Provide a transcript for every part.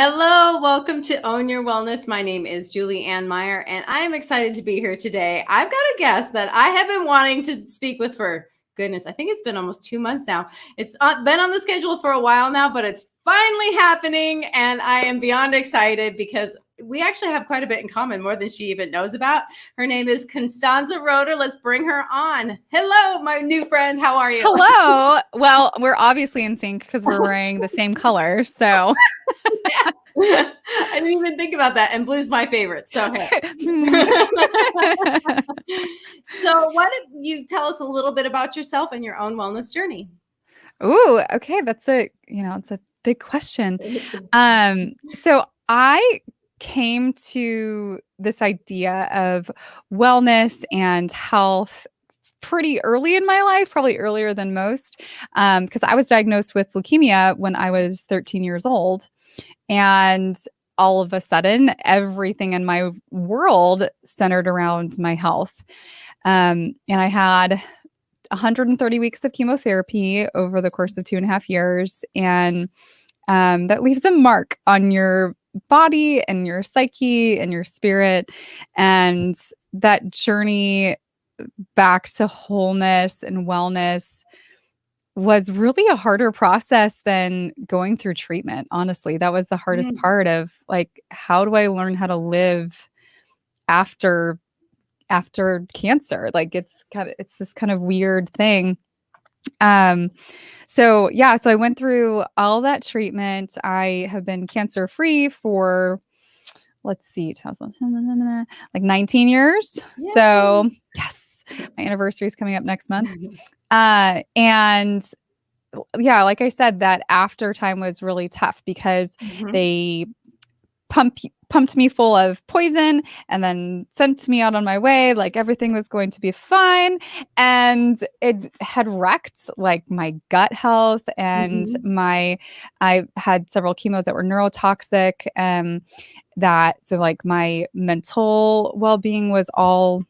Hello, welcome to Own Your Wellness. My name is Julie Ann Meyer, and I am excited to be here today. I've got a guest that I have been wanting to speak with for, goodness, I think it's been almost 2 months now. It's been on the schedule for a while now, but it's finally happening, and I am beyond excited because we actually have quite a bit in common, more than she even knows about. Her name is Constanza Roeder. Let's bring her on. Hello, my new friend. How are you? Hello. Well, we're obviously in sync because we're wearing the same color. So yes. I didn't even think about that. And blue's my favorite. So hey. So why don't you tell us a little bit about yourself and your own wellness journey? Ooh, okay. That's it's a big question. So I came to this idea of wellness and health pretty early in my life, probably earlier than most, because I was diagnosed with leukemia when I was 13 years old. And all of a sudden, everything in my world centered around my health. And I had 130 weeks of chemotherapy over the course of 2.5 years. And that leaves a mark on your body and your psyche and your spirit. And that journey back to wholeness and wellness was really a harder process than going through treatment. Honestly, that was the hardest part of like, how do I learn how to live after cancer? Like it's this kind of weird thing. So I went through all that treatment. I have been cancer free for, let's see, like 19 years. Yay. So yes, my anniversary is coming up next month. And yeah, like I said, that after time was really tough because they pumped me full of poison and then sent me out on my way. Like everything was going to be fine. And it had wrecked like my gut health and I had several chemos that were neurotoxic. So like my mental well-being was all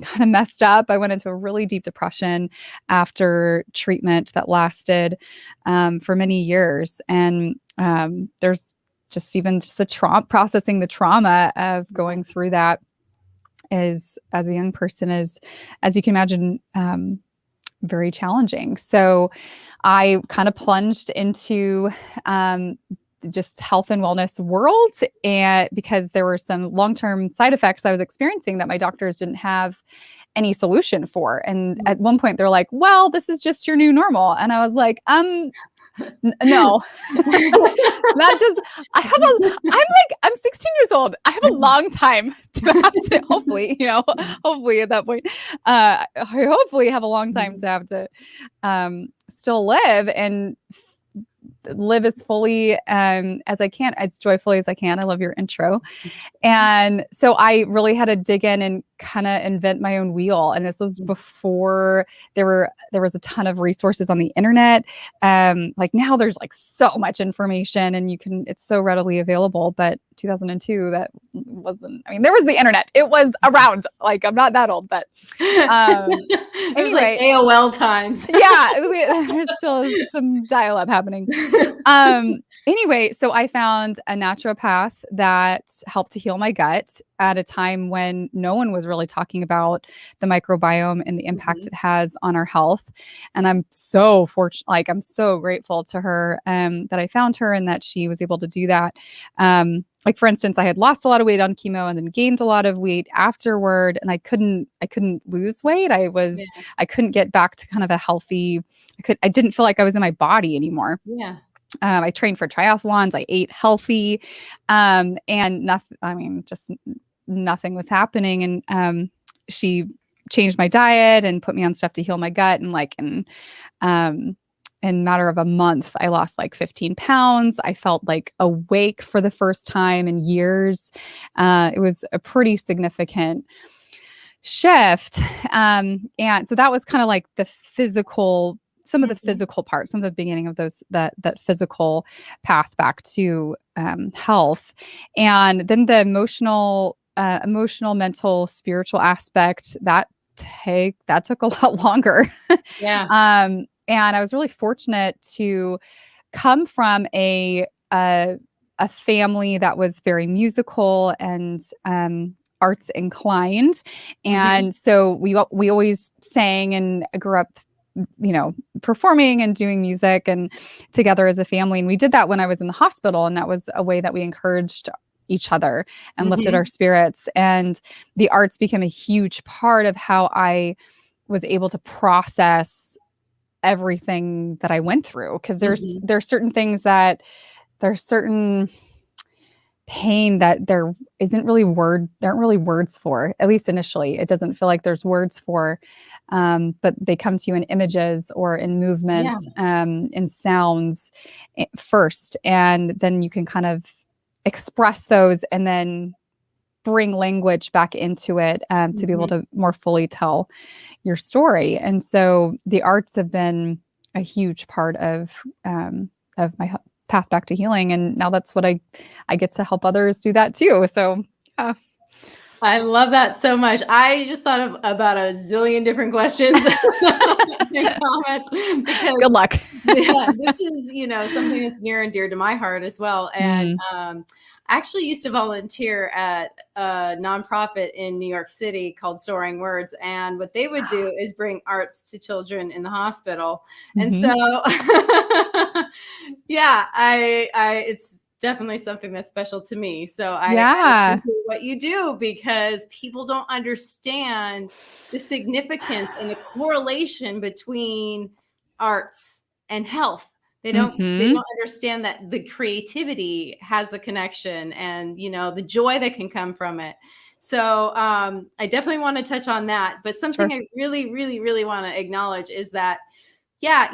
kind of messed up. I went into a really deep depression after treatment that lasted for many years. And there's just the trauma, processing the trauma of going through that is, as a young person, is, as you can imagine, very challenging. So I kind of plunged into just health and wellness world, and because there were some long-term side effects I was experiencing that my doctors didn't have any solution for. And at one point they're like, well, this is just your new normal. And I was like, no, not just, I'm 16 years old. I have a long time to have to hopefully at that point, I hopefully have a long time to have to still live and live as fully as I can, as joyfully as I can. I love your intro. And so I really had to dig in and kind of invent my own wheel. And this was before there was a ton of resources on the internet. Like now there's like so much information and it's so readily available. But 2002, that wasn't, there was the internet. It was around. Like I'm not that old, but anyway, like AOL times. Yeah, there's still some dial-up happening. Anyway, so I found a naturopath that helped to heal my gut at a time when no one was really talking about the microbiome and the impact it has on our health. And I'm so fortunate, like I'm so grateful to her that I found her and that she was able to do that. Like for instance, I had lost a lot of weight on chemo and then gained a lot of weight afterward, and I couldn't lose weight. I couldn't get back to kind of a healthy. I didn't feel like I was in my body anymore. Yeah. I trained for triathlons. I ate healthy, and nothing. Just nothing was happening. And she changed my diet and put me on stuff to heal my gut. And in a matter of a month, I lost like 15 pounds. I felt like awake for the first time in years. It was a pretty significant shift. And so that was kind of like the physical, some of the physical parts, some of the beginning of that physical path back to health. And then the emotional, mental, spiritual aspect that took a lot longer. And I was really fortunate to come from a a family that was very musical and arts inclined. And so we always sang and grew up, performing and doing music and together as a family. And we did that when I was in the hospital. And that was a way that we encouraged each other and lifted our spirits. And the arts became a huge part of how I was able to process everything that I went through. Because there's certain things that there's certain pain that there aren't really words for, at least initially. It doesn't feel like there's words for, but they come to you in images or in movements, in sounds first. And then you can kind of express those and then bring language back into it to be able to more fully tell your story. And so the arts have been a huge part of my path back to healing. And now that's what I get to help others do that too. So yeah. I love that so much. I just thought about a zillion different questions and comments because good luck. This is, something that's near and dear to my heart as well. And I actually used to volunteer at a nonprofit in New York City called Soaring Words. And what they would do is bring arts to children in the hospital. And so, it's definitely something that's special to me. So I appreciate what you do because people don't understand the significance and the correlation between arts and health. They don't understand that the creativity has a connection and, the joy that can come from it. So I definitely want to touch on that. But something I really, really, really want to acknowledge is that,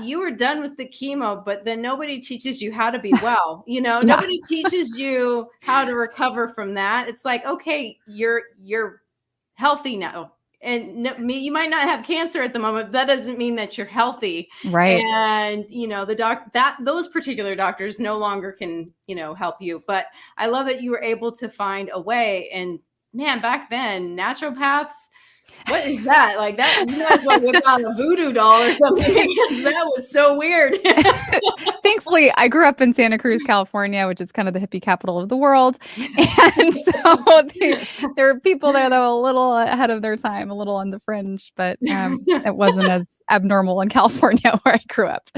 you were done with the chemo, but then nobody teaches you how to be well. Nobody teaches you how to recover from that. It's like, okay, you're healthy now. And you might not have cancer at the moment. That doesn't mean that you're healthy. Right. And, those particular doctors no longer can, help you. But I love that you were able to find a way. And man, back then, naturopaths, what is that? Like that, you might as well whip out a voodoo doll or something because that was so weird. Thankfully, I grew up in Santa Cruz, California, which is kind of the hippie capital of the world. And so there are people there that were a little ahead of their time, a little on the fringe, but it wasn't as abnormal in California where I grew up.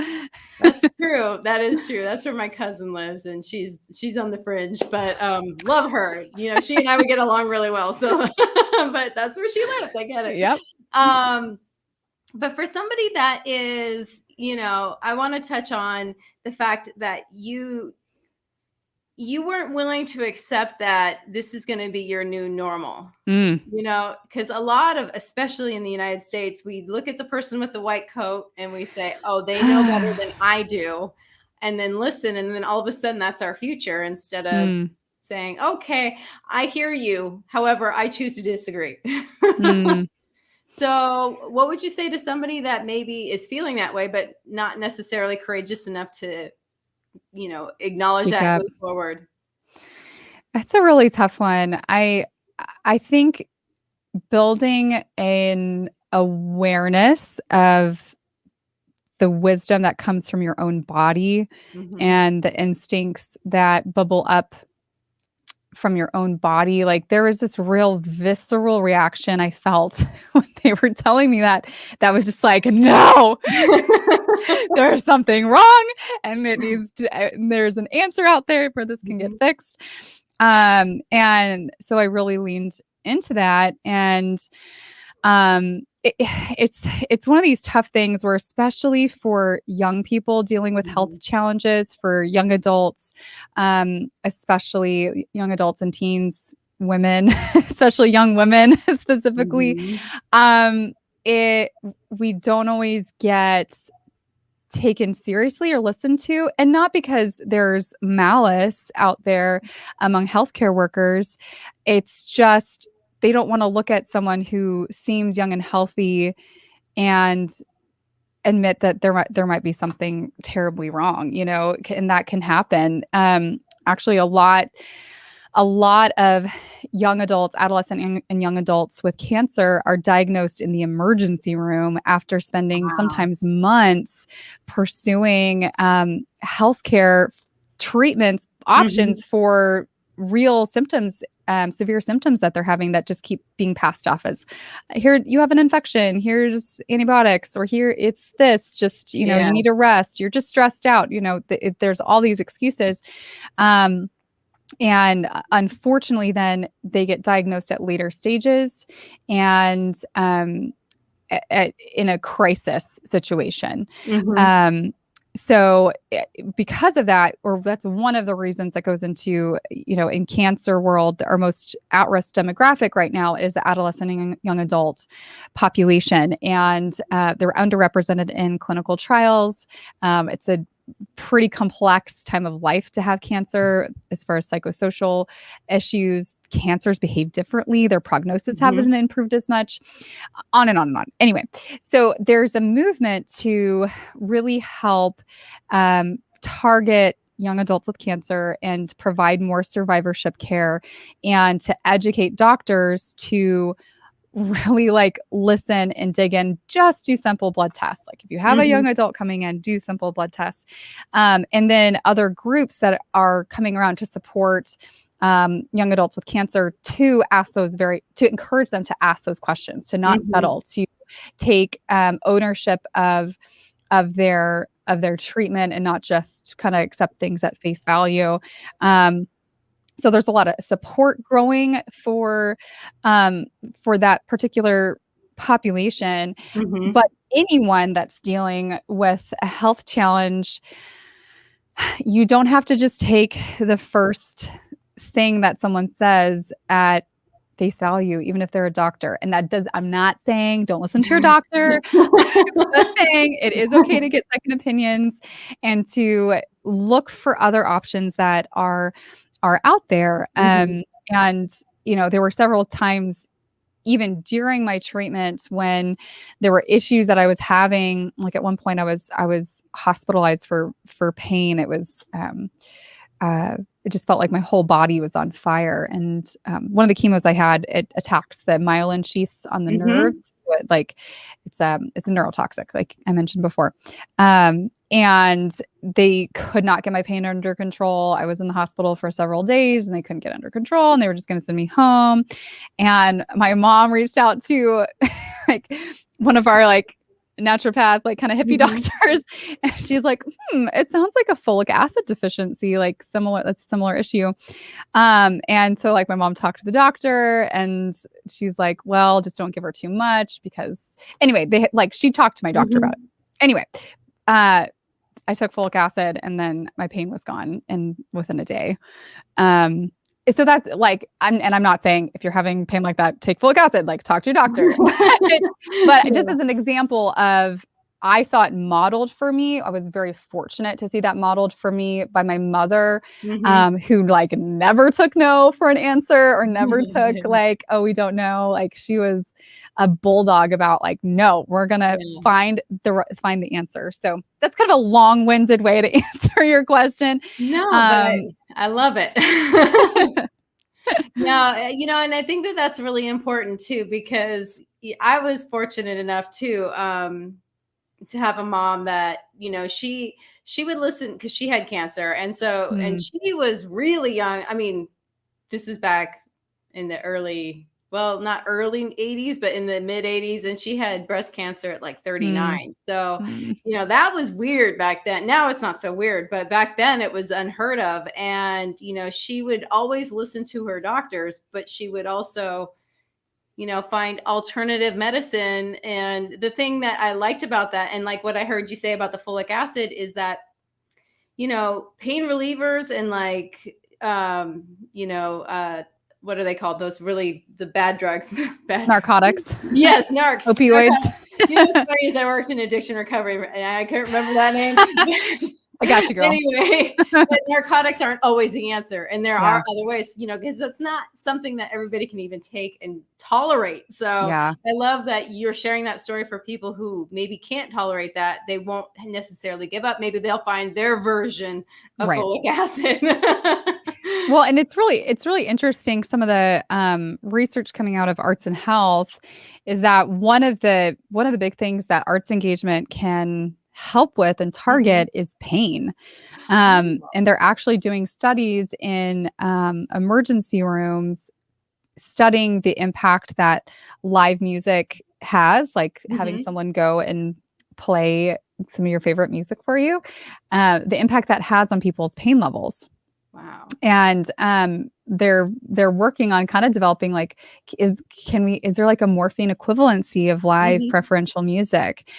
That's true. That is true. That's where my cousin lives, and she's on the fringe, but love her. She and I would get along really well. So, but that's where she lives. I get it. Yep. But for somebody that is, I want to touch on the fact that you weren't willing to accept that this is going to be your new normal, because a lot of, especially in the United States, we look at the person with the white coat and we say, oh, they know better than I do. And then listen. And then all of a sudden that's our future instead of saying, okay, I hear you. However, I choose to disagree. So what would you say to somebody that maybe is feeling that way, but not necessarily courageous enough to, acknowledge Speak that up. move forward? That's a really tough one. I think building an awareness of the wisdom that comes from your own body and the instincts that bubble up from your own body. Like there was this real visceral reaction I felt when they were telling me that was just like, no, there's something wrong and it needs to, there's an answer out there for this can get fixed. And so I really leaned into that. And it's one of these tough things where, especially for young people dealing with health challenges, for young adults, especially young adults and teens, women, especially young women specifically, we don't always get taken seriously or listened to, and not because there's malice out there among healthcare workers. It's just they don't want to look at someone who seems young and healthy and admit that there might be something terribly wrong, and that can happen. Actually, a lot of young adults, adolescent and young adults with cancer are diagnosed in the emergency room after spending sometimes months pursuing healthcare treatments, options for real symptoms, severe symptoms that they're having that just keep being passed off as, here, you have an infection, here's antibiotics, or here, it's this, just, you need to rest, you're just stressed out, there's all these excuses. And unfortunately, then they get diagnosed at later stages and in a crisis situation. So because of that, or that's one of the reasons that goes into, in cancer world, our most at-risk demographic right now is the adolescent and young adult population. And they're underrepresented in clinical trials. It's a pretty complex time of life to have cancer as far as psychosocial issues. Cancers behave differently. Their prognosis haven't improved as much, on and on and on. Anyway, so there's a movement to really help target young adults with cancer and provide more survivorship care, and to educate doctors to really listen and dig in, just do simple blood tests. Like if you have a young adult coming in, do simple blood tests. And then other groups that are coming around to support young adults with cancer, to encourage them to ask those questions, to not settle, to take ownership of their treatment and not just kind of accept things at face value. So there's a lot of support growing for that particular population. But anyone that's dealing with a health challenge, you don't have to just take the first thing that someone says at face value, even if they're a doctor. And I'm not saying don't listen to your doctor. I'm not saying it is okay to get second opinions and to look for other options that are out there. And, there were several times, even during my treatment, when there were issues that I was having. Like at one point I was hospitalized for pain. It was, it just felt like my whole body was on fire. And one of the chemos I had, it attacks the myelin sheaths on the nerves. So it's a neurotoxic, like I mentioned before. And they could not get my pain under control. I was in the hospital for several days and they couldn't get under control, and they were just going to send me home. And my mom reached out to one of our naturopath, kind of hippie doctors. And she's like, it sounds like a folic acid deficiency, that's a similar issue. And so my mom talked to the doctor and she's like, well, just don't give her too much, because anyway, she talked to my doctor about it. Anyway, I took folic acid and then my pain was gone within a day. So that's I'm not saying if you're having pain like that, take folic acid, talk to your doctor. But just as an example of, I saw it modeled for me. I was very fortunate to see that modeled for me by my mother, who never took no for an answer, or never took oh, we don't know. She was a bulldog about no, we're gonna find the answer. So that's kind of a long-winded way to answer your question. No, but I love it. No, and I think that that's really important too, because I was fortunate enough to have a mom that, she would listen, because she had cancer. And so, and she was really young. I mean, this is back in the not early 80s, but in the mid 80s. And she had breast cancer at 39. So, that was weird back then. Now it's not so weird, but back then it was unheard of. And, she would always listen to her doctors, but she would also, find alternative medicine. And the thing that I liked about that, and what I heard you say about the folic acid, is that, pain relievers and what are they called? Those really the bad drugs, narcotics. Yes, narcs, opioids. What's funny is I worked in addiction recovery, and I couldn't remember that name. I got you, girl. Anyway, but narcotics aren't always the answer, and there are other ways, because that's not something that everybody can even take and tolerate. So I love that you're sharing that story for people who maybe can't tolerate that. They won't necessarily give up. Maybe they'll find their version of folic acid. Well, and it's really interesting. Some of the research coming out of arts and health is that one of the big things that arts engagement can help with and target is pain. And they're actually doing studies in emergency rooms studying the impact that live music has, like having someone go and play some of your favorite music for you, the impact that has on people's pain levels. Wow. And they're working on kind of developing like, is there like a morphine equivalency of live preferential music?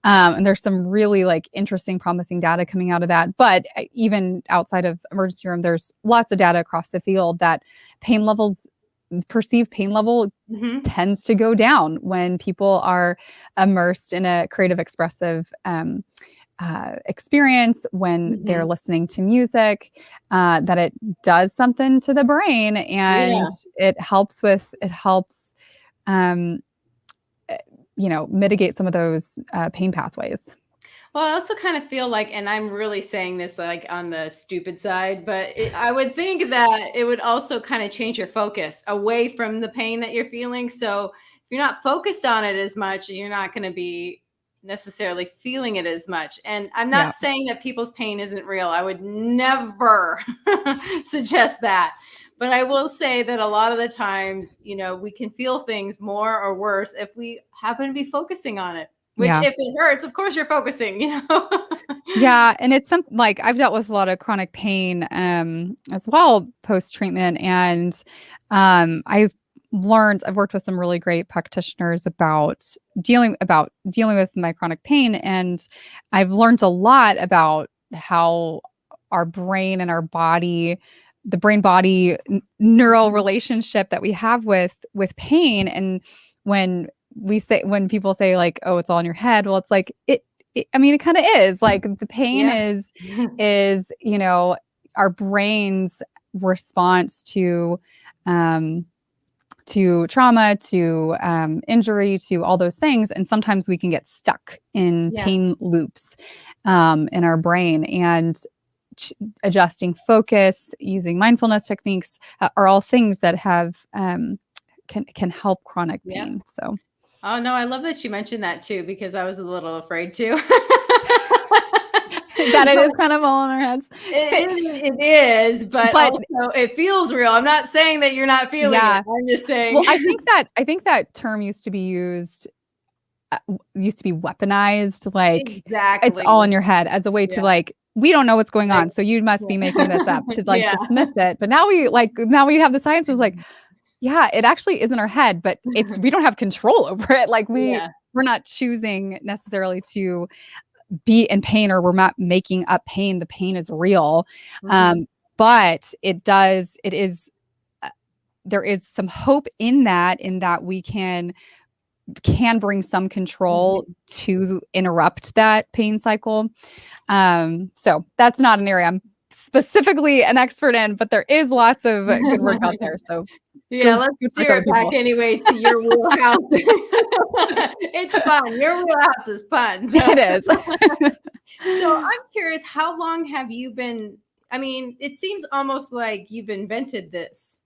And there's some really like interesting, promising data coming out of that. But even outside of emergency room, there's lots of data across the field that perceived pain level tends to go down when people are immersed in a creative, expressive experience, when they're listening to music, that it does something to the brain, and it helps mitigate some of those pain pathways. Well, I also kind of feel like, and I'm really saying this like on the stupid side, but I would think that it would also kind of change your focus away from the pain that you're feeling. So if you're not focused on it as much, you're not going to be necessarily feeling it as much. And I'm not saying that people's pain isn't real. I would never suggest that. But I will say that a lot of the times, we can feel things more or worse if we happen to be focusing on it. Which if it hurts, of course you're focusing, Yeah. And it's something like I've dealt with a lot of chronic pain as well post-treatment. And I've worked with some really great practitioners about dealing with my chronic pain. And I've learned a lot about how our brain and our body, the brain-body neural relationship that we have with pain. And when people say like, oh, it's all in your head. Well, it's like, it kind of is like the pain is our brain's response to trauma, to injury, to all those things. And sometimes we can get stuck in pain loops in our brain, and adjusting focus, using mindfulness techniques are all things that have can help chronic pain. So. Oh, no, I love that you mentioned that too, because I was a little afraid too. That it is kind of all in our heads. It is, but also it feels real. I'm not saying that you're not feeling it. I'm just saying. Well, I think that term used to be weaponized. Like it's all in your head as a way to like, we don't know what's going on, so you must be making this up to like dismiss it. But now we have the science is like, yeah, it actually is in our head, but we don't have control over it. Like we're not choosing necessarily to be in pain, or we're not making up pain. The pain is real. But there is some hope in that we can bring some control to interrupt that pain cycle. So that's not an area I'm specifically an expert in, but there is lots of good work out there. So let's steer it back anyway to your wheelhouse. It's fun. Your wheelhouse is fun. So. It is. So I'm curious, how long have you been? I mean, it seems almost like you've invented this.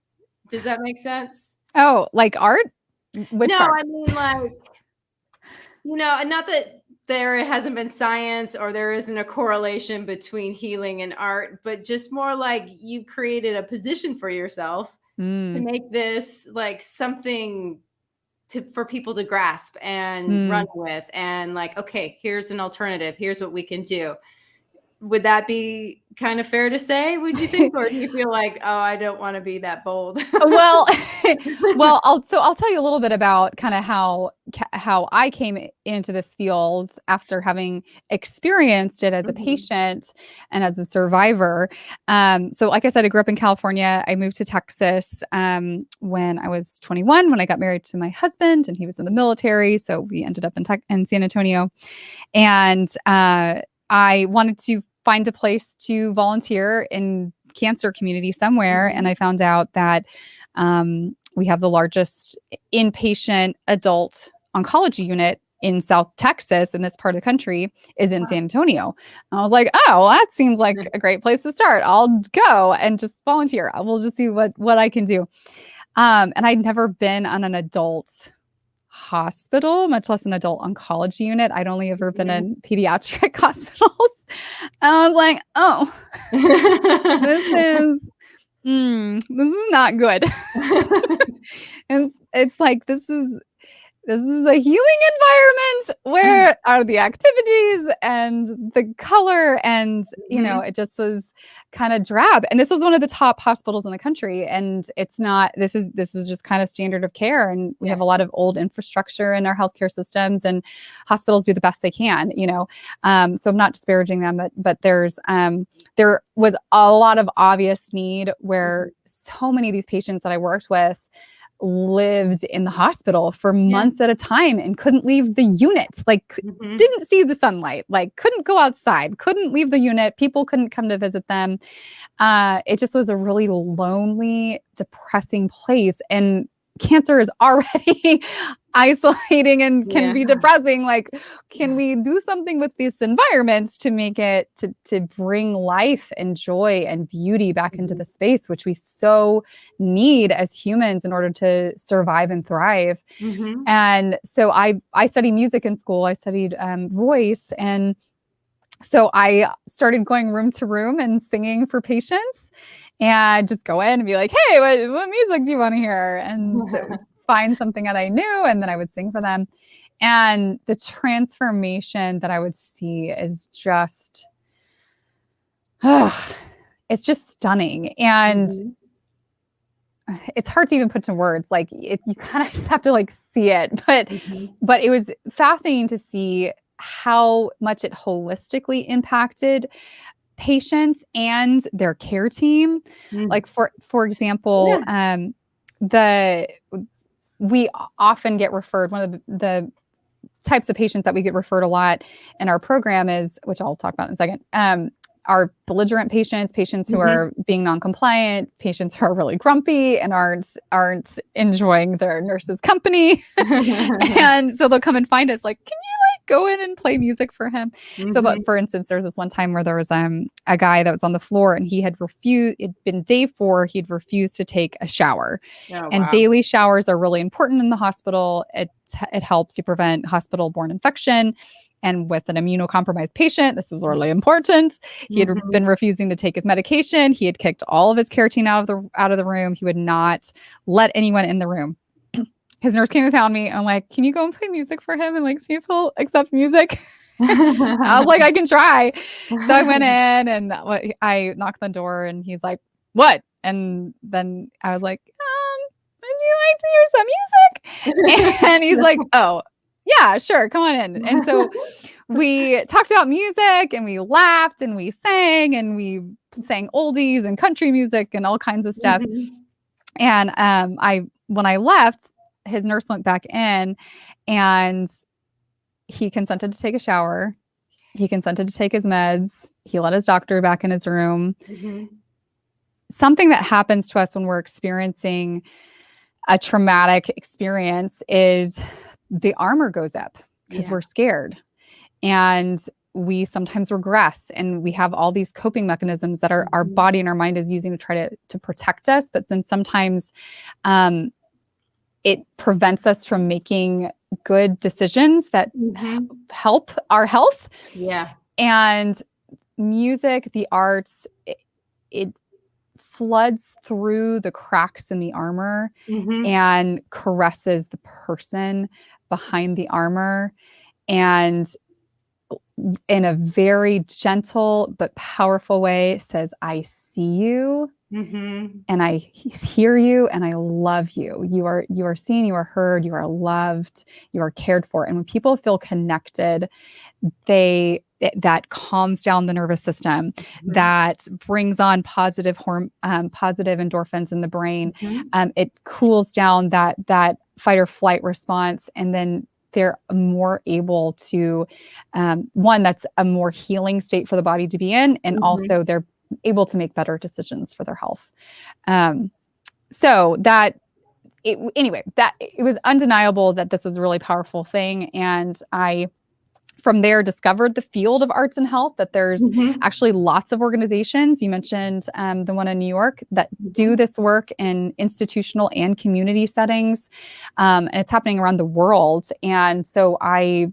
Does that make sense? Oh, like art? Which part? I mean, like, not that there hasn't been science or there isn't a correlation between healing and art, but just more like you created a position for yourself to make this like something for people to grasp and run with, and like, okay, here's an alternative. Here's what we can do. Would that be kind of fair to say, would you think? Or do you feel like, oh, I don't want to be that bold? Well, I'll tell you a little bit about kind of how I came into this field after having experienced it as a patient and as a survivor. So like I said, I grew up in California. I moved to Texas when I was 21, when I got married to my husband, and he was in the military. So we ended up in San Antonio. And I wanted to find a place to volunteer in cancer community somewhere. And I found out that we have the largest inpatient adult oncology unit in South Texas, in this part of the country, is in San Antonio. I was like, oh, well, that seems like a great place to start. I'll go and just volunteer. We'll just see what I can do. And I'd never been on an adult hospital, much less an adult oncology unit. I'd only ever been in pediatric hospitals. I was like, oh, this is not good. And it's like, this is a healing environment. Where are the activities and the color? And, it just was kind of drab. And this was one of the top hospitals in the country. And it's not, this was just kind of standard of care. And we have a lot of old infrastructure in our healthcare systems, and hospitals do the best they can, so I'm not disparaging them, but there was a lot of obvious need where so many of these patients that I worked with lived in the hospital for months at a time and couldn't leave the unit, didn't see the sunlight, couldn't go outside, couldn't leave the unit. People couldn't come to visit them. It just was a really lonely, depressing place. And cancer is already isolating and can be depressing. Can we do something with these environments to make it to bring life and joy and beauty back into the space, which we so need as humans in order to survive and thrive? And so I studied music in school. I studied voice. And so I started going room to room and singing for patients, and just go in and be like, hey, what music do you want to hear? And so find something that I knew, and then I would sing for them. And the transformation that I would see is just, it's just stunning. And it's hard to even put to words. You kind of just have to see it. But it was fascinating to see how much it holistically impacted patients and their care team. For example, we often get referred, one of the types of patients that we get referred a lot in our program is, which I'll talk about in a second, are belligerent patients who are being non-compliant, patients who are really grumpy and aren't enjoying their nurse's company. And so they'll come and find us, can you go in and play music for him? So for instance, there was this one time where there was a guy that was on the floor, and he had refused, it'd been day 4, he'd refused to take a shower. And daily showers are really important in the hospital. It helps you prevent hospital-borne infection. And with an immunocompromised patient, this is really important. He had been refusing to take his medication. He had kicked all of his care team out of the room. He would not let anyone in the room. His nurse came and found me. I'm like, can you go and play music for him and see if he'll accept music? I was like, I can try. So I went in and I knocked on the door, and he's like, what? And then I was like, would you like to hear some music? And he's like, oh, yeah, sure. Come on in. And so we talked about music, and we laughed, and we sang oldies and country music and all kinds of stuff. And when I left, his nurse went back in, and he consented to take a shower. He consented to take his meds. He let his doctor back in his room. Something that happens to us when we're experiencing a traumatic experience is the armor goes up because we're scared, and we sometimes regress, and we have all these coping mechanisms that our body and our mind is using to try to protect us. But then sometimes it prevents us from making good decisions that help our health. And music, the arts, it floods through the cracks in the armor and caresses the person behind the armor, and in a very gentle but powerful way says, I see you, and I hear you, and I love you. You are seen, you are heard, you are loved, you are cared for. And when people feel connected, that calms down the nervous system, that brings on positive endorphins in the brain. It cools down that fight or flight response, and then they're more able to, one, that's a more healing state for the body to be in, and also they're able to make better decisions for their health. So that it was undeniable that this was a really powerful thing. And I from there, discovered the field of arts and health, that there's actually lots of organizations. You mentioned the one in New York that do this work in institutional and community settings. And it's happening around the world. And so I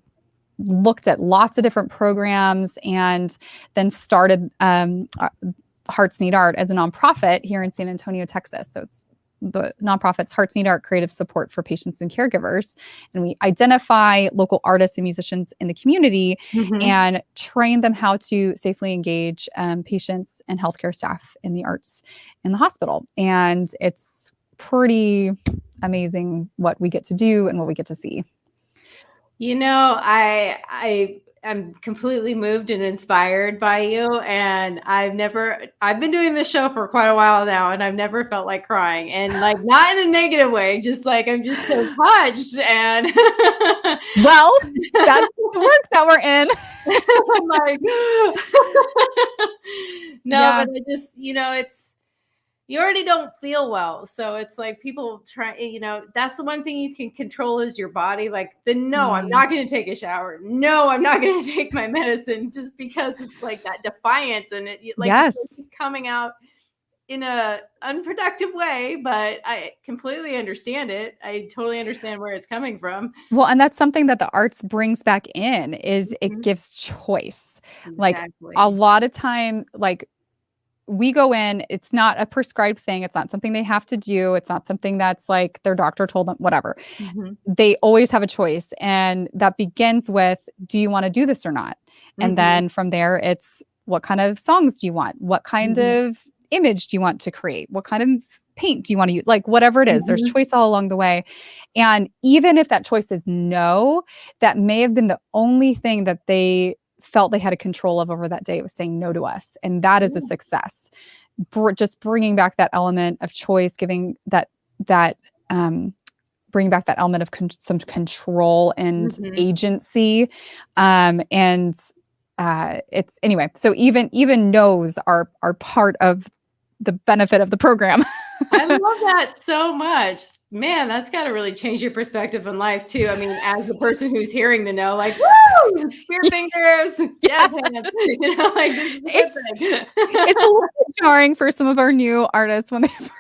looked at lots of different programs and then started Hearts Need Art as a nonprofit here in San Antonio, Texas. So it's the nonprofit's Hearts Need Art Creative Support for Patients and Caregivers. And we identify local artists and musicians in the community and train them how to safely engage patients and healthcare staff in the arts in the hospital. And it's pretty amazing what we get to do and what we get to see. You know, I'm completely moved and inspired by you. And I've been doing this show for quite a while now, and I've never felt like crying, and like not in a negative way, just like, I'm just so touched. And well, that's the work that we're in. I'm like, no, Yeah. but I just, you already don't feel well. So it's like people try, that's the one thing you can control is your body. Like no, I'm not going to take a shower. No, I'm not going to take my medicine, just because it's like that defiance. And it's coming out in a unproductive way, but I completely understand it. I totally understand where it's coming from. Well, and that's something that the arts brings back in is it gives choice. Exactly. Like a lot of time, like, we go in, it's not a prescribed thing. It's not something they have to do. It's not something that's like their doctor told them, whatever. They always have a choice. And that begins with, do you want to do this or not? And then from there, it's what kind of songs do you want? What kind of image do you want to create? What kind of paint do you want to use? Like whatever it is, there's choice all along the way. And even if that choice is no, that may have been the only thing that they felt they had a control of over that day. It was saying no to us. And that is a success. Just bringing back that element of choice, giving bringing back that element of some control and agency. It's anyway, so even no's are part of the benefit of the program. I love that so much. Man, that's got to really change your perspective on life too. I mean, as the person who's hearing the no, like, woo, spear fingers, jazz hands, it's a little jarring for some of our new artists when they first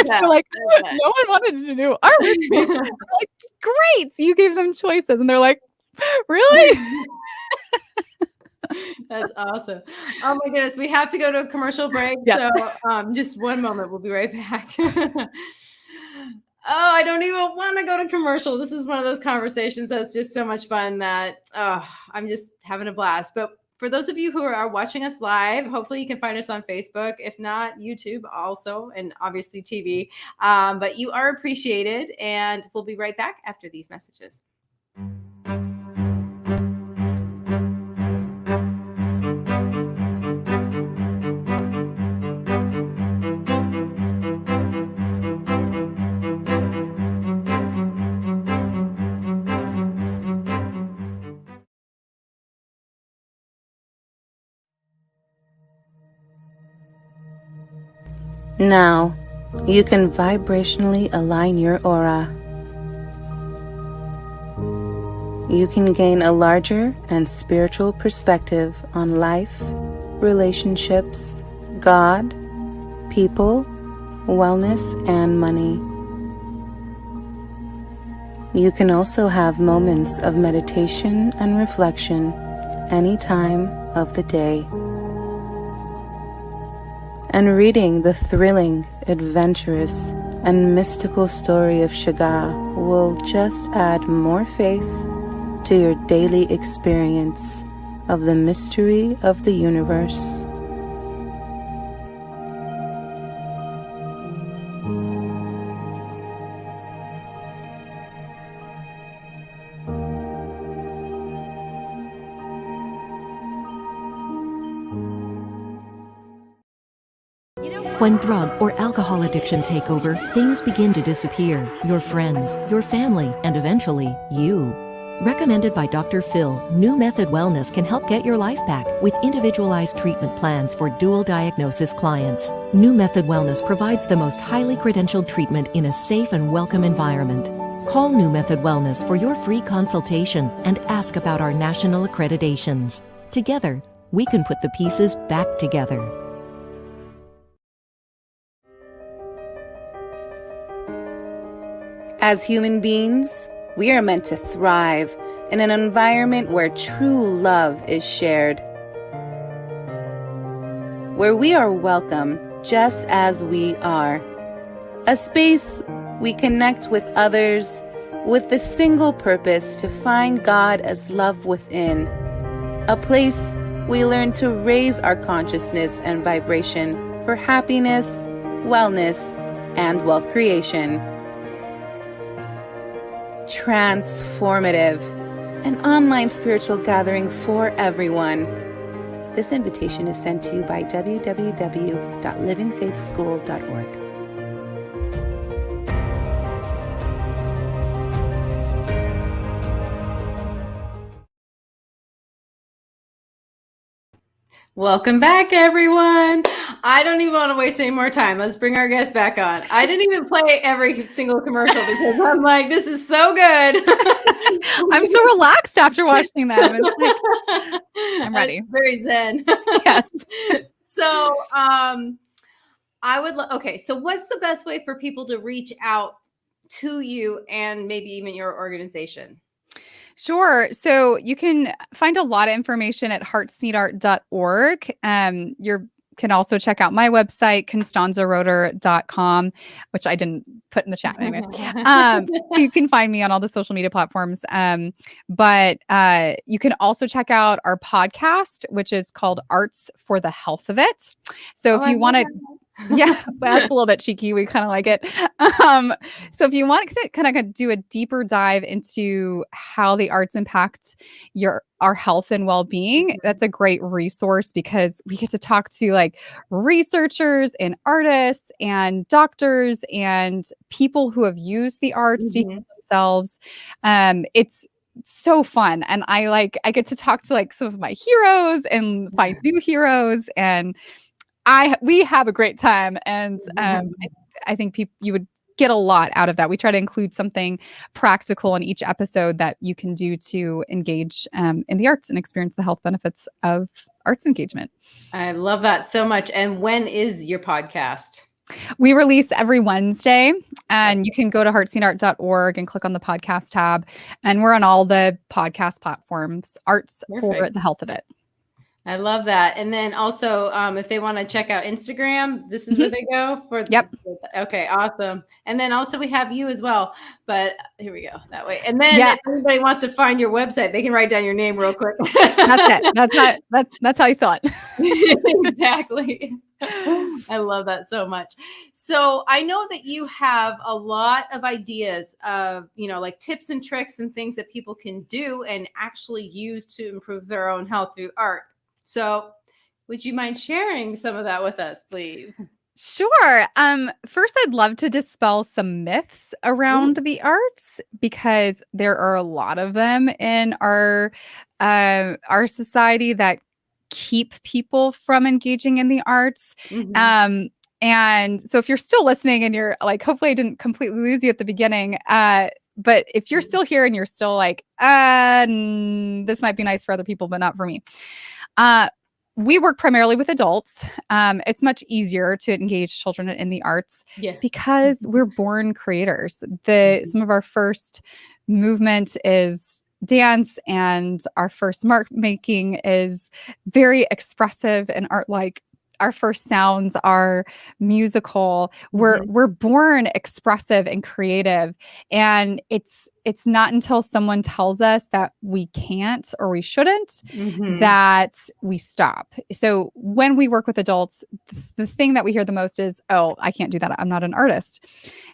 are like, no one wanted to do art with me. I'm like, great, so you gave them choices, and they're like, really? That's awesome. Oh my goodness, we have to go to a commercial break. So just one moment, we'll be right back. Oh, I don't even want to go to commercial. This is one of those conversations that's just so much fun that I'm just having a blast. But for those of you who are watching us live, hopefully you can find us on Facebook. If not, YouTube also, and obviously TV. But you are appreciated, and we'll be right back after these messages. Now, you can vibrationally align your aura. You can gain a larger and spiritual perspective on life, relationships, God, people, wellness, and money. You can also have moments of meditation and reflection any time of the day. And reading the thrilling, adventurous, and mystical story of Shiga will just add more faith to your daily experience of the mystery of the universe. When drug or alcohol addiction take over, things begin to disappear. Your friends, your family, and eventually, you. Recommended by Dr. Phil, New Method Wellness can help get your life back with individualized treatment plans for dual diagnosis clients. New Method Wellness provides the most highly credentialed treatment in a safe and welcome environment. Call New Method Wellness for your free consultation and ask about our national accreditations. Together, we can put the pieces back together. As human beings, we are meant to thrive in an environment where true love is shared, where we are welcome just as we are. A space we connect with others with the single purpose to find God as love within. A place we learn to raise our consciousness and vibration for happiness, wellness, and wealth creation. Transformative, an online spiritual gathering for everyone. This invitation is sent to you by www.livingfaithschool.org. Welcome back, everyone. I don't even want to waste any more time. Let's bring our guest back on. I didn't even play every single commercial because I'm like, this is so good. I'm so relaxed after watching them. It's like, I'm ready. Very zen. Yes. So, okay. So what's the best way for people to reach out to you and maybe even your organization? Sure. So you can find a lot of information at heartsneedart.org. You can also check out my website, constanzaroeder.com, which I didn't put in the chat anyway. You can find me on all the social media platforms. But you can also check out our podcast, which is called Arts for the Health of It. So if you want to, yeah, that's a little bit cheeky. We kind of like it. So if you want to kind of do a deeper dive into how the arts impact our health and well-being, that's a great resource because we get to talk to like researchers and artists and doctors and people who have used the arts to heal themselves. It's so fun. And I get to talk to like some of my heroes and find new heroes, and we have a great time, and I think you would get a lot out of that. We try to include something practical in each episode that you can do to engage in the arts and experience the health benefits of arts engagement. I love that so much. And when is your podcast? We release every Wednesday, and you can go to heartsneedart.org and click on the podcast tab, and we're on all the podcast platforms. Arts for the Health of It. I love that. And then also, if they want to check out Instagram, this is where they go for. Yep. Okay. Awesome. And then also we have you as well, but here we go that way. And then if anybody wants to find your website, they can write down your name real quick. That's it. That's how you spell it. Exactly. I love that so much. So I know that you have a lot of ideas of, like tips and tricks and things that people can do and actually use to improve their own health through art. So would you mind sharing some of that with us, please? Sure. First, I'd love to dispel some myths around the arts, because there are a lot of them in our society that keep people from engaging in the arts. And so if you're still listening and you're like, hopefully I didn't completely lose you at the beginning, but if you're still here and you're still like, this might be nice for other people, but not for me. We work primarily with adults. It's much easier to engage children in the arts because we're born creators. Some of our first movement is dance, and our first mark making is very expressive and art-like. Our first sounds are musical. We're born expressive and creative, and it's not until someone tells us that we can't or we shouldn't that we stop. So when we work with adults, the thing that we hear the most is, "Oh, I can't do that. I'm not an artist."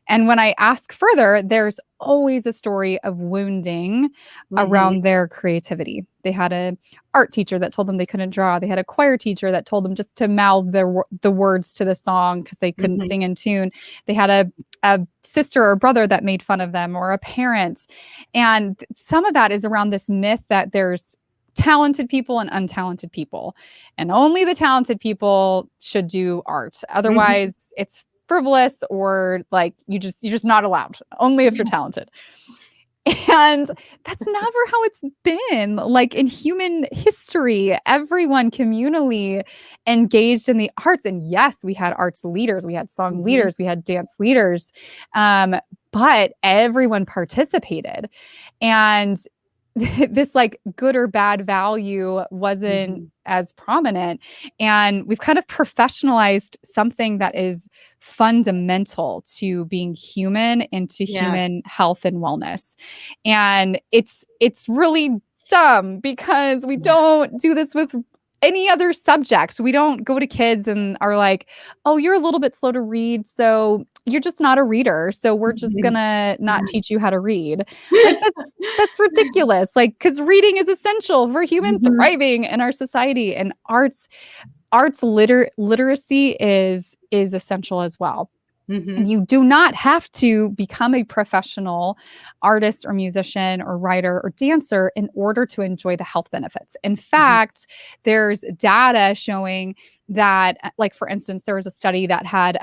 And when I ask further, there's always a story of wounding around their creativity. They had an art teacher that told them they couldn't draw. They had a choir teacher that told them just to mouth the words to the song because they couldn't sing in tune. They had a sister or brother that made fun of them, or a parent. And some of that is around this myth that there's talented people and untalented people, and only the talented people should do art. Otherwise, it's frivolous or like you're just not allowed, only if you're talented. And that's never how it's been. Like in human history, everyone communally engaged in the arts. And yes, we had arts leaders, we had song leaders, we had dance leaders, but everyone participated. And this like good or bad value wasn't as prominent. And we've kind of professionalized something that is fundamental to being human and to human health and wellness. And it's really dumb because we don't do this with any other subject. We don't go to kids and are like, oh, you're a little bit slow to read, so you're just not a reader, so we're just gonna not teach you how to read. Like that's ridiculous. Like, because reading is essential for human thriving in our society, and arts literacy is essential as well. And you do not have to become a professional artist or musician or writer or dancer in order to enjoy the health benefits. In fact, there's data showing that, like, for instance, there was a study that had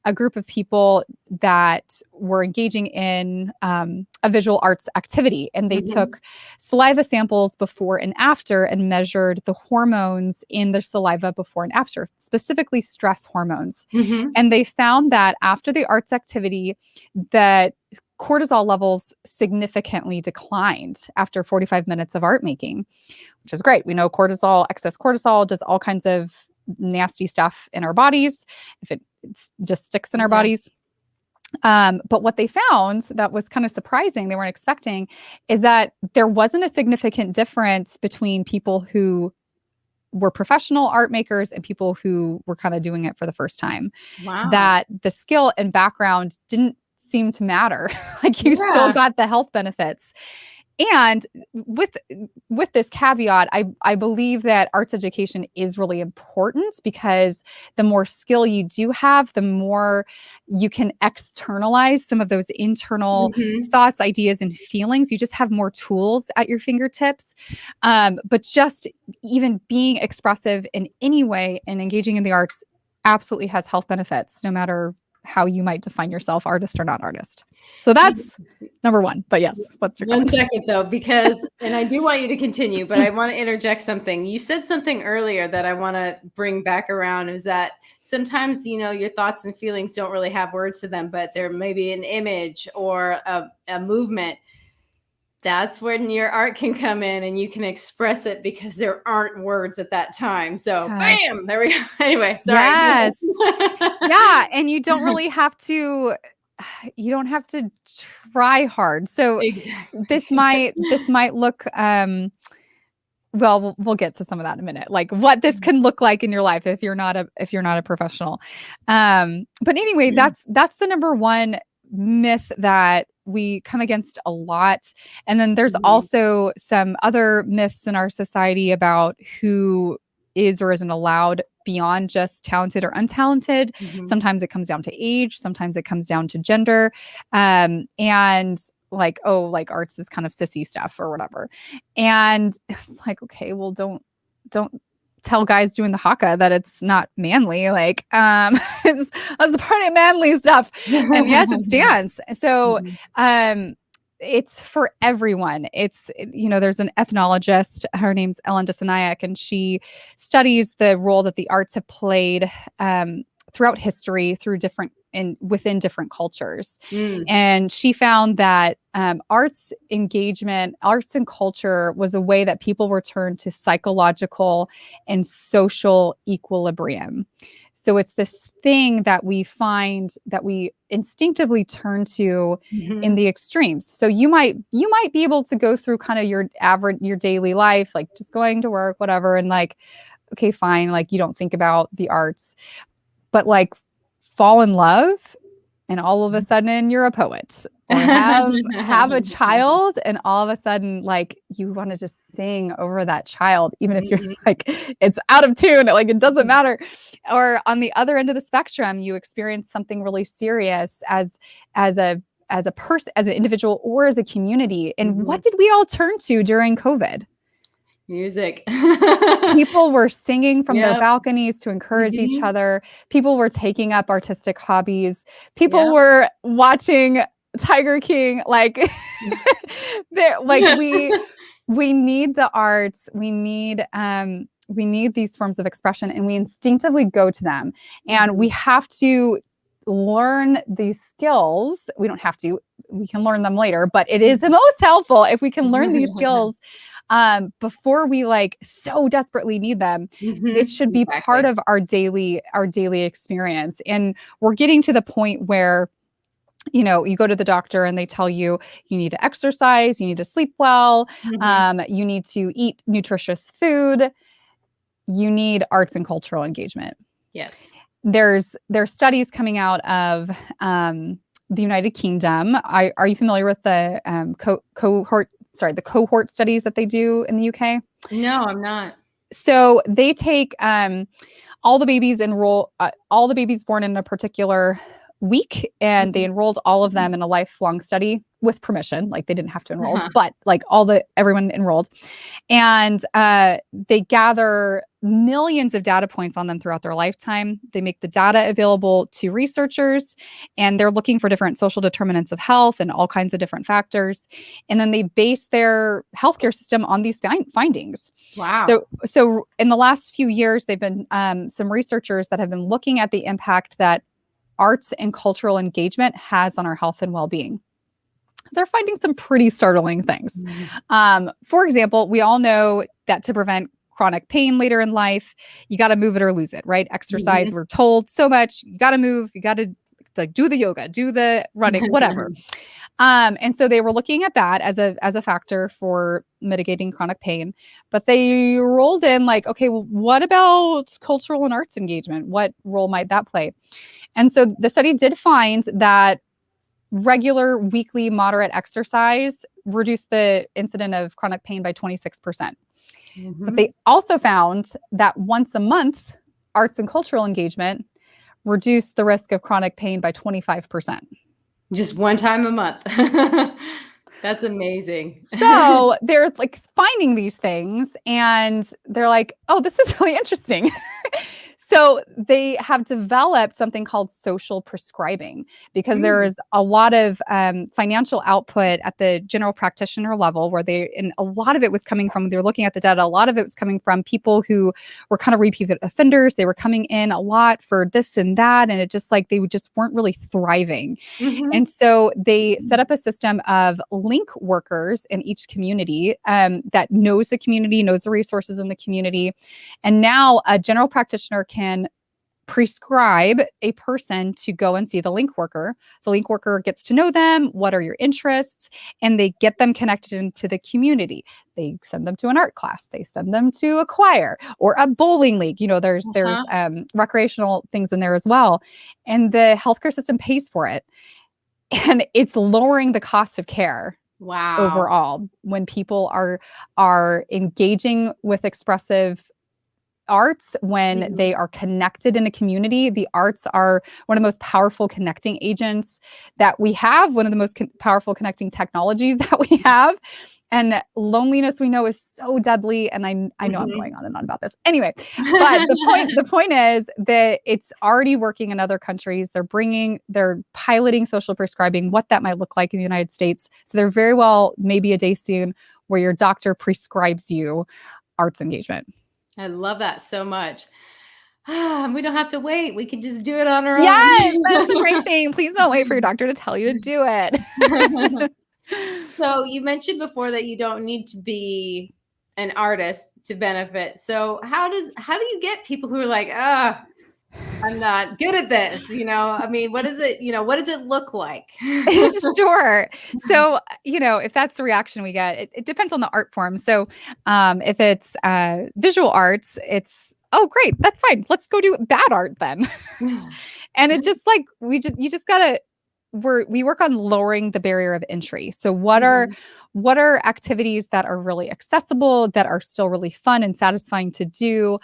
a group of people that were engaging in a visual arts activity, and they took saliva samples before and after and measured the hormones in the saliva before and after, specifically stress hormones. And they found that after the arts activity, that cortisol levels significantly declined after 45 minutes of art making, which is great. We know excess cortisol does all kinds of nasty stuff in our bodies if it just sticks in our bodies. But what they found that was kind of surprising, they weren't expecting, is that there wasn't a significant difference between people who were professional art makers and people who were kind of doing it for the first time. That the skill and background didn't seem to matter. Like you still got the health benefits. And with this caveat, I believe that arts education is really important because the more skill you do have, the more you can externalize some of those internal thoughts, ideas, and feelings. You just have more tools at your fingertips. But just even being expressive in any way and engaging in the arts absolutely has health benefits, no matter how you might define yourself, artist or not artist. So that's number one. But yes, what's your comment? 1 second though, because, and I do want you to continue, but I want to interject something. You said something earlier that I want to bring back around, is that sometimes, your thoughts and feelings don't really have words to them, but there may be an image or a movement. That's when your art can come in and you can express it because there aren't words at that time. So bam, there we go. Anyway, sorry. Yes. Yeah. And you don't really have to, try hard. So this might look, well, we'll get to some of that in a minute, like what this can look like in your life if you're not a professional. But anyway, that's the number one myth that we come against a lot. And then there's also some other myths in our society about who is or isn't allowed beyond just talented or untalented. Sometimes it comes down to age. Sometimes it comes down to gender. And like, oh, like arts is kind of sissy stuff or whatever. And it's like, okay, well, don't tell guys doing the haka that it's not manly. Like, it's part of manly stuff. And yes, it's dance. So, it's for everyone. It's, there's an ethnologist, her name's Ellen DeSanayak, and she studies the role that the arts have played, throughout history within different cultures. And she found that arts engagement, arts and culture was a way that people returned to psychological and social equilibrium. So it's this thing that we find that we instinctively turn to in the extremes. So you might be able to go through kind of your daily life, like just going to work, whatever, and like, okay, fine, like you don't think about the arts, but like fall in love and all of a sudden you're a poet, or have a child and all of a sudden like you want to just sing over that child, even if you're like, it's out of tune, like it doesn't matter. Or on the other end of the spectrum, you experience something really serious as a person, as an individual, or as a community. And what did we all turn to during COVID? Music. People were singing from their Yep. balconies to encourage each Mhm. other. People were taking up artistic hobbies. People Yep. were watching Tiger King. Like, we need the arts. We need these forms of expression, and we instinctively go to them. And we have to learn these skills. We don't have to. We can learn them later, but it is the most helpful if we can learn these skills before we like so desperately need them. It should be part of our daily experience. And we're getting to the point where, you know, you go to the doctor and they tell you you need to exercise, you need to sleep well, you need to eat nutritious food, you need arts and cultural engagement. Yes. There's studies coming out of the United Kingdom. Are you familiar with the cohort studies that they do in the UK? No, I'm not. So they take all the babies born in a particular week, and they enrolled all of them in a lifelong study with permission. Like, they didn't have to enroll, but like everyone enrolled, and they gather millions of data points on them throughout their lifetime. They make the data available to researchers, and they're looking for different social determinants of health and all kinds of different factors. And then they base their healthcare system on these findings. Wow. So in the last few years, they've been some researchers that have been looking at the impact that arts and cultural engagement has on our health and well-being. They're finding some pretty startling things. For example, we all know that to prevent chronic pain later in life, you got to move it or lose it, right? Exercise, we're told so much, you got to move, you got to like do the yoga, do the running, whatever. And so they were looking at that as a factor for mitigating chronic pain, but they rolled in like, okay, well, what about cultural and arts engagement? What role might that play? And so the study did find that regular weekly moderate exercise reduced the incidence of chronic pain by 26%. But they also found that once a month, arts and cultural engagement reduced the risk of chronic pain by 25%. Just one time a month. That's amazing. So they're like finding these things and they're like, oh, this is really interesting. So they have developed something called social prescribing, because there is a lot of financial output at the general practitioner level and a lot of it was coming from, they're looking at the data, a lot of it was coming from people who were kind of repeat offenders. They were coming in a lot for this and that. And it just like, they just weren't really thriving. And so they set up a system of link workers in each community that knows the community, knows the resources in the community. And now a general practitioner can prescribe a person to go and see the link worker. The link worker gets to know them. What are your interests? And they get them connected into the community. They send them to an art class. They send them to a choir or a bowling league. You know, there's recreational things in there as well. And the healthcare system pays for it. And it's lowering the cost of care. Wow. Overall, when people are engaging with expressive arts, when they are connected in a community, the arts are one of the most powerful connecting agents that we have, one of the most powerful connecting technologies that we have. And loneliness, we know, is so deadly. And I know I'm going on and on about this. Anyway, but the point is that it's already working in other countries. They're piloting social prescribing, what that might look like in the United States. So there very well may be a day soon where your doctor prescribes you arts engagement. I love that so much. We don't have to wait. We can just do it on our own. Yes, that's the great thing. Please don't wait for your doctor to tell you to do it. So you mentioned before that you don't need to be an artist to benefit. So how do you get people who are like, I'm not good at this? You know, I mean, what does it look like? Sure. So, if that's the reaction we get, it depends on the art form. So if it's visual arts, it's, oh, great, that's fine. Let's go do bad art then. And it just like, we work on lowering the barrier of entry. So what are activities that are really accessible, that are still really fun and satisfying to do?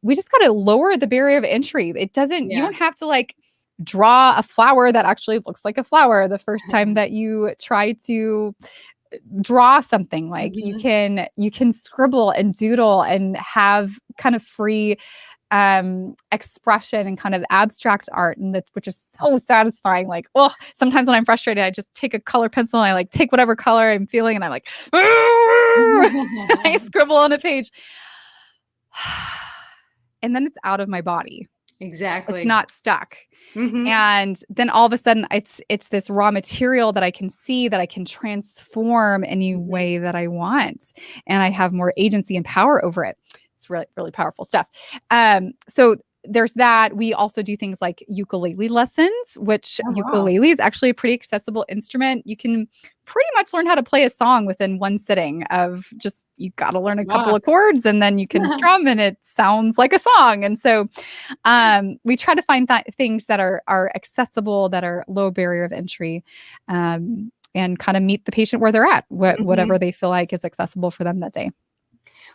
We just got to lower the barrier of entry. You don't have to like draw a flower that actually looks like a flower the first time that you try to draw something, like you can scribble and doodle and have kind of free expression and kind of abstract art, and which is so satisfying. Like, oh, sometimes when I'm frustrated, I just take a color pencil and I like take whatever color I'm feeling and I like I scribble on a page. And then it's out of my body. Exactly. It's not stuck. And then all of a sudden it's this raw material that I can see, that I can transform any way that I want. And I have more agency and power over it. It's really, really powerful stuff. So there's that. We also do things like ukulele lessons, which ukulele is actually a pretty accessible instrument. You can pretty much learn how to play a song within one sitting of just, you got to learn a couple of chords and then you can strum and it sounds like a song. And so we try to find things that are accessible, that are low barrier of entry, and kind of meet the patient where they're at, whatever they feel like is accessible for them that day.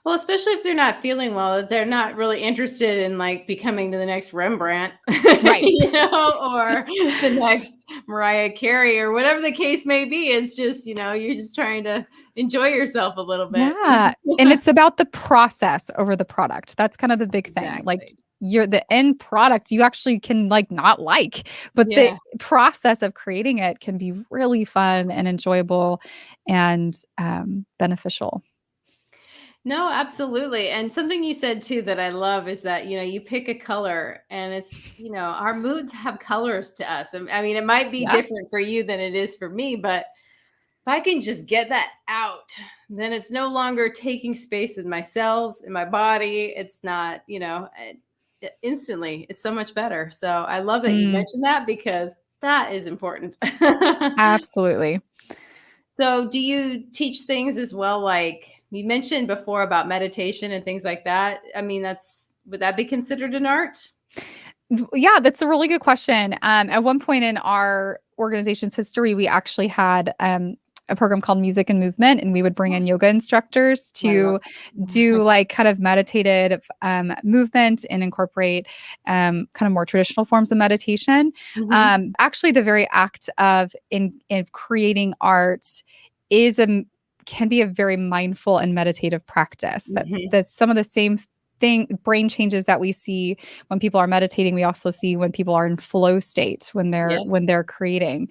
Well, especially if they're not feeling well, if they're not really interested in like becoming the next Rembrandt, right? Or the next Mariah Carey or whatever the case may be. It's just, you're just trying to enjoy yourself a little bit. Yeah. And it's about the process over the product. That's kind of the big thing. Like the end product, you actually can not like, but the process of creating it can be really fun and enjoyable and beneficial. No, absolutely. And something you said too that I love is that, you pick a color and it's, our moods have colors to us. I mean, it might be different for you than it is for me, but if I can just get that out, then it's no longer taking space in my cells, in my body. It's not, instantly, it's so much better. So I love that you mentioned that, because that is important. Absolutely. So do you teach things as well? Like you mentioned before about meditation and things like that. I mean, would that be considered an art? Yeah, that's a really good question. At one point in our organization's history, we actually had a program called Music and Movement, and we would bring in yoga instructors to do kind of meditative movement and incorporate kind of more traditional forms of meditation. Actually, the very act of in creating art can be a very mindful and meditative practice. That's some of the same brain changes that we see when people are meditating. We also see when people are in flow state when they're creating.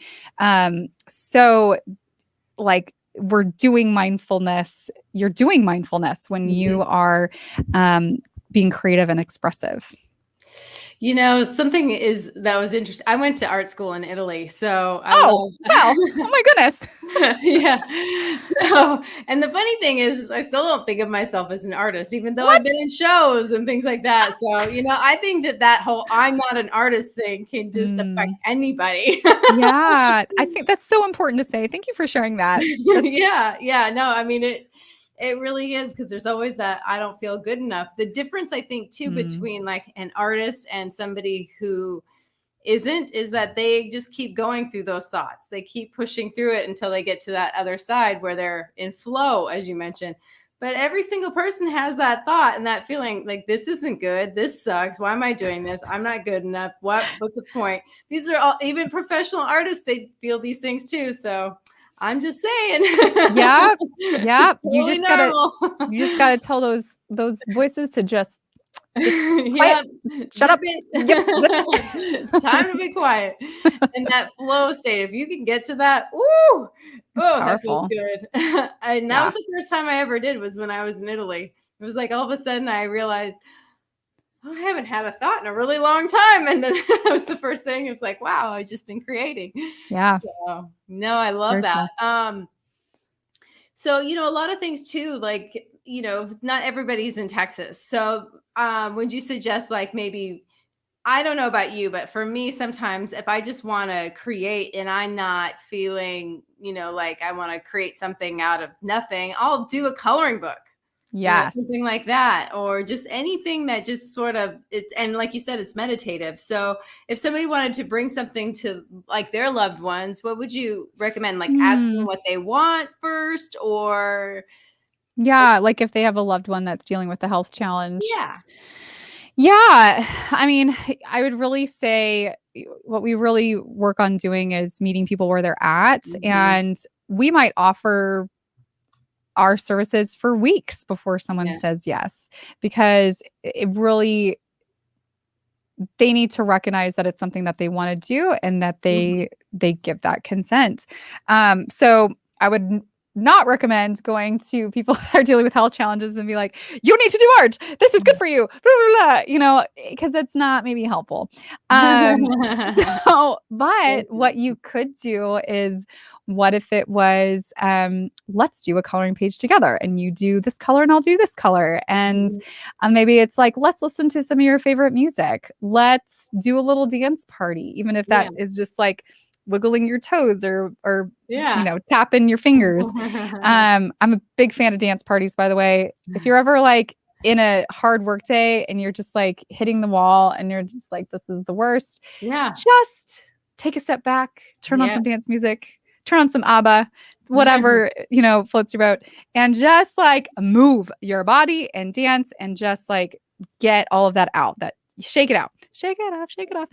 So we're doing mindfulness. You're doing mindfulness when you are being creative and expressive. Something that was interesting. I went to art school in Italy, so wow! Oh my goodness! So, and the funny thing is, I still don't think of myself as an artist, even though I've been in shows and things like that. So, I think that whole "I'm not an artist" thing can just affect anybody. Yeah, I think that's so important to say. Thank you for sharing that. Yeah. No, I mean it really is, because there's always that I don't feel good enough. The difference, I think, too, between an artist and somebody who isn't is that they just keep going through those thoughts. They keep pushing through it until they get to that other side where they're in flow, as you mentioned. But every single person has that thought and that feeling like, this isn't good. This sucks. Why am I doing this? I'm not good enough. What's the point? These are all, even professional artists, they feel these things too. So I'm just saying. Yeah. Totally you just gotta tell those voices to just shut up. Yep. Time to be quiet. And that flow state, if you can get to that, that feels good. And that was the first time I ever did, was when I was in Italy. It was like all of a sudden I realized, I haven't had a thought in a really long time. And then that was the first thing. It was like, wow, I've just been creating. Yeah. So, no, I love that. Cool. So, a lot of things too, not everybody's in Texas. So would you suggest maybe, I don't know about you, but for me, sometimes if I just want to create and I'm not feeling, like I want to create something out of nothing, I'll do a coloring book. Yes. Something like that, or just anything that just sort of and like you said, it's meditative. So if somebody wanted to bring something to their loved ones, what would you recommend? Ask them what they want first, or if they have a loved one that's dealing with a health challenge. Yeah. I mean, I would really say what we really work on doing is meeting people where they're at. And we might offer our services for weeks before someone says yes, because it really, they need to recognize that it's something that they want to do and that they give that consent. So I would not recommend going to people that are dealing with health challenges and be like, you need to do art. This is good for you. Blah, blah, blah, because it's not maybe helpful. But what you could do is, what if it was, let's do a coloring page together, and you do this color and I'll do this color. And maybe it's like, let's listen to some of your favorite music. Let's do a little dance party, even if that is just like wiggling your toes or tapping your fingers. I'm a big fan of dance parties, by the way. If you're ever like in a hard work day and you're just like hitting the wall and you're just like, this is the worst. Just take a step back, turn on some dance music, turn on some ABBA, whatever, floats your boat, and just like move your body and dance and just like get all of that out, shake it out, shake it off.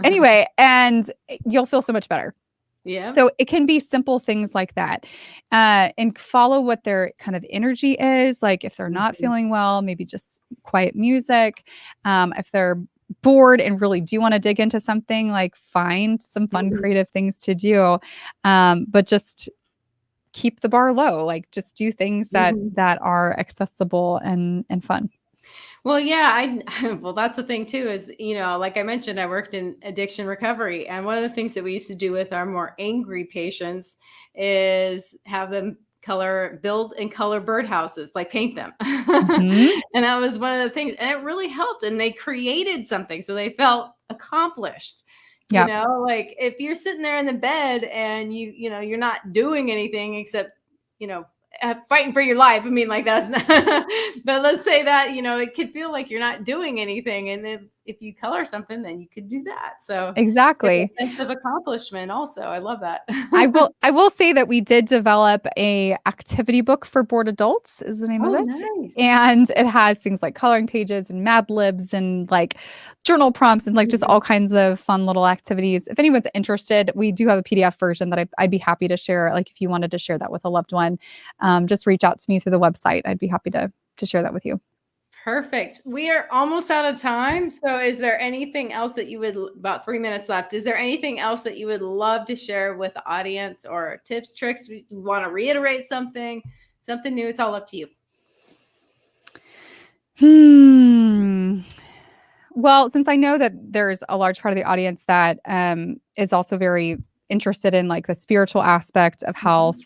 Anyway, and you'll feel so much better. Yeah. So it can be simple things like that, and follow what their kind of energy is. Like if they're not feeling well, maybe just quiet music. If they're bored and really do want to dig into something, like find some fun, creative things to do. But just keep the bar low, like just do things that are accessible and fun. Well, yeah, well, that's the thing too, is, like I mentioned, I worked in addiction recovery. And one of the things that we used to do with our more angry patients is have them build and color birdhouses, like paint them. And that was one of the things, and it really helped. And they created something, so they felt accomplished. Like if you're sitting there in the bed and you're not doing anything except, fighting for your life. I mean, like that's not, but let's say that, it could feel like you're not doing anything. And then if you color something, then you could do that. So exactly. It's a sense of accomplishment also. I love that. I will say that we did develop a activity book for bored adults is the name of it. Nice. And it has things like coloring pages and Mad Libs and like journal prompts and like just all kinds of fun little activities. If anyone's interested, we do have a PDF version that I'd be happy to share. Like if you wanted to share that with a loved one, just reach out to me through the website. I'd be happy to share that with you. Perfect. We are almost out of time. So is there anything else that you would, about 3 minutes left, is there anything else that you would love to share with the audience, or tips, tricks? You want to reiterate something new? It's all up to you. Well, since I know that there's a large part of the audience that is also very interested in like the spiritual aspect of health,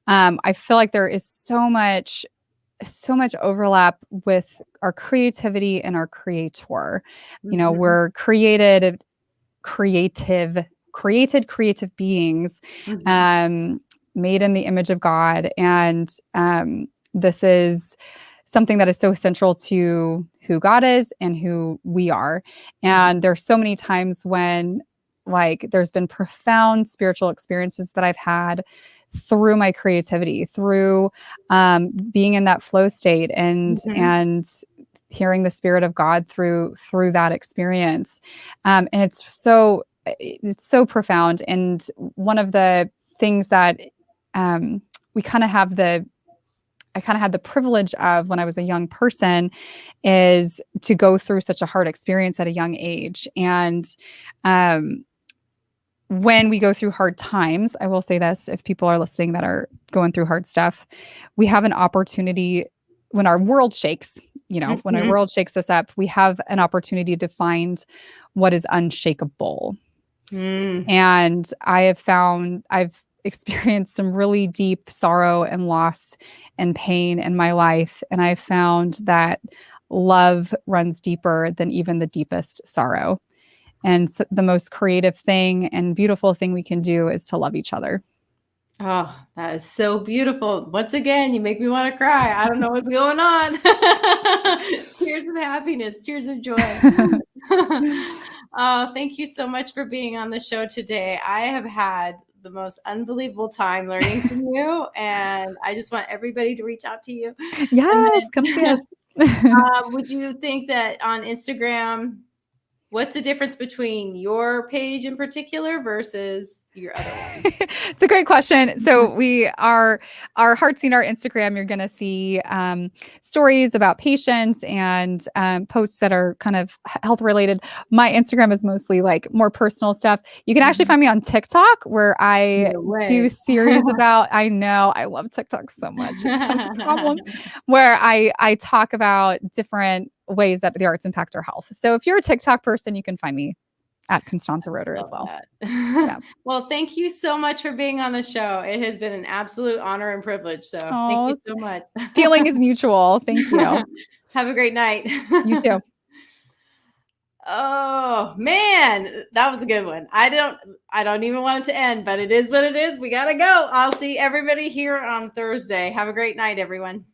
I feel like there is so much overlap with our creativity and our creator. We're creative beings, made in the image of God. And this is something that is so central to who God is and who we are. And there's so many times when like there's been profound spiritual experiences that I've had through my creativity, through being in that flow state and hearing the Spirit of God through that experience. And it's so profound. And one of the things that I kind of had the privilege of when I was a young person is to go through such a hard experience at a young age. And when we go through hard times, I will say this, if people are listening that are going through hard stuff, we have an opportunity when our world shakes, when our world shakes us up, we have an opportunity to find what is unshakable. And I've experienced some really deep sorrow and loss and pain in my life. And I found that love runs deeper than even the deepest sorrow. And so the most creative thing and beautiful thing we can do is to love each other. Oh, that is so beautiful. Once again, you make me want to cry. I don't know what's going on. Tears of happiness, tears of joy. Thank you so much for being on the show today. I have had the most unbelievable time learning from you, and I just want everybody to reach out to you. Yes, come see us. Would you think that on Instagram, What's the difference between your page in particular versus your other one? It's a great question. So our Heartseed, our Instagram, you're going to see stories about patients and posts that are kind of health related. My Instagram is mostly like more personal stuff. You can actually find me on TikTok where I do series about, I know, I love TikTok so much. It's kind of a problem where I talk about different ways that the arts impact our health. So if you're a TikTok person, you can find me at Constanza Roeder as well. Yeah. Well, thank you so much for being on the show. It has been an absolute honor and privilege. So thank you so much. Feeling is mutual. Thank you. Have a great night. You too. Oh man, that was a good one. I don't even want it to end, but it is what it is. We gotta go. I'll see everybody here on Thursday. Have a great night, everyone.